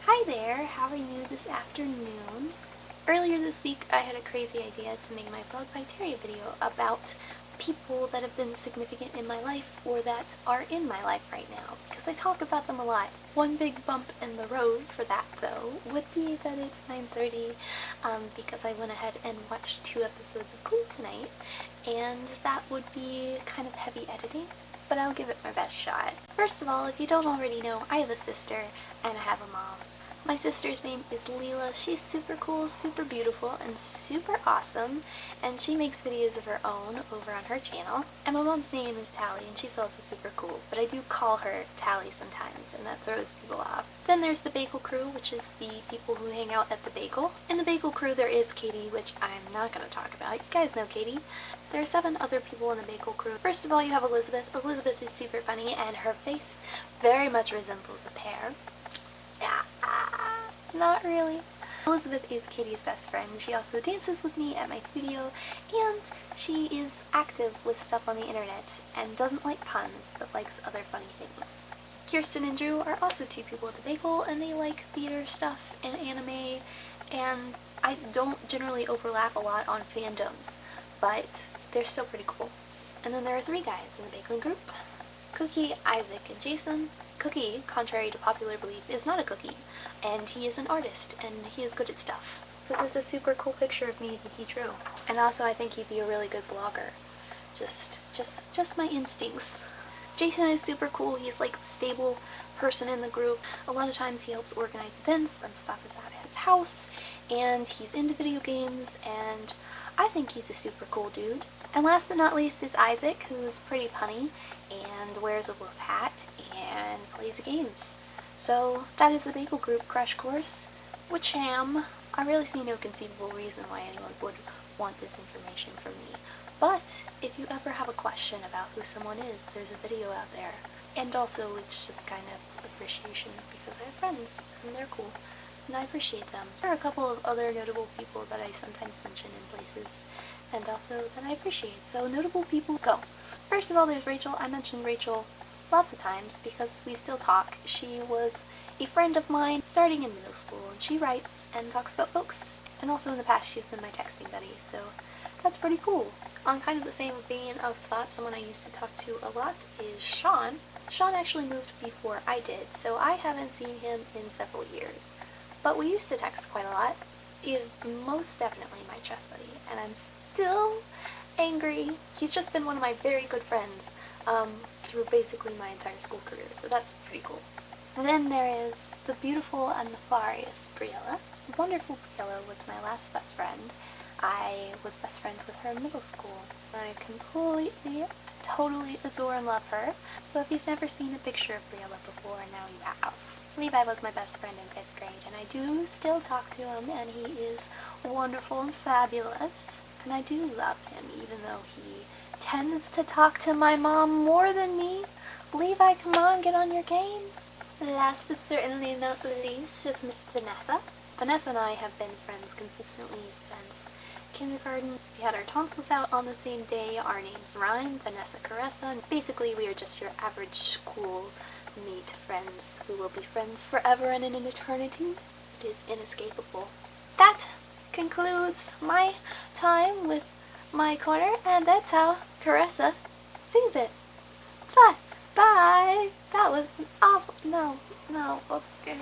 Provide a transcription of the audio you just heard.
Hi there, how are you this afternoon? Earlier this week I had a crazy idea to make my Blog by Terry video about people that have been significant in my life or that are in my life right now, because I talk about them a lot. One big bump in the road for that though would be that it's 9:30 because I went ahead and watched 2 episodes of Glee tonight, and that would be kind of heavy editing, but I'll give it my best shot. First of all, if you don't already know, I have a sister and I have a mom. My sister's name is Leela. She's super cool, super beautiful, and super awesome, and she makes videos of her own over on her channel. And my mom's name is Tally, and she's also super cool, but I do call her Tally sometimes, and that throws people off. Then there's the Bagel Crew, which is the people who hang out at the bagel. In the Bagel Crew there is Katie, which I'm not going to talk about. You guys know Katie. There are 7 other people in the Bagel Crew. First of all, you have Elizabeth. Elizabeth is super funny, and her face very much resembles a pear. Not really. Elizabeth is Katie's best friend. She also dances with me at my studio, and she is active with stuff on the internet and doesn't like puns, but likes other funny things. Kirsten and Drew are also 2 people at the bagel, and they like theater stuff and anime, and I don't generally overlap a lot on fandoms, but they're still pretty cool. And then there are 3 guys in the bakeling group: Cookie, Isaac, and Jason. Cookie, contrary to popular belief, is not a cookie, and he is an artist, and he is good at stuff. This is a super cool picture of me that he drew. And also I think he'd be a really good vlogger. Just my instincts. Jason is super cool. He's like the stable person in the group. A lot of times he helps organize events and stuff is at his house, and he's into video games, and I think he's a super cool dude. And last but not least is Isaac, who's pretty punny and wears a wolf hat and plays games. So that is the Bagel Group crash course. Whicham, I really see no conceivable reason why anyone would want this information from me. But if you ever have a question about who someone is, there's a video out there. And also it's just kind of appreciation because I have friends and they're cool and I appreciate them. There are a couple of other notable people that I sometimes mention in places and also that I appreciate. So notable people, go. First of all, there's Rachel. I mentioned Rachel lots of times because we still talk. She was a friend of mine starting in middle school, and she writes and talks about books. And also in the past she's been my texting buddy, so that's pretty cool. On kind of the same vein of thought, someone I used to talk to a lot is Sean. Sean actually moved before I did, so I haven't seen him in several years. But we used to text quite a lot. He is most definitely my chess buddy, and I'm still angry. He's just been one of my very good friends through basically my entire school career, so that's pretty cool. And then there is the beautiful and nefarious Briella. Wonderful Briella was my last best friend. I was best friends with her in middle school. I completely, totally adore and love her. So if you've never seen a picture of Briella before, now you have. Levi was my best friend in 5th grade, and I do still talk to him, and he is wonderful and fabulous. And I do love him, even though he tends to talk to my mom more than me. Levi, come on, get on your game. Last but certainly not least is Miss Vanessa. Vanessa and I have been friends consistently since kindergarten. We had our tonsils out on the same day. Our names rhyme, Vanessa Caressa. And basically we are just your average school mate friends who will be friends forever and in an eternity. It is inescapable. That concludes my time with my corner, and that's how Caressa sings it. Bye! Bye! That was awful. No, okay.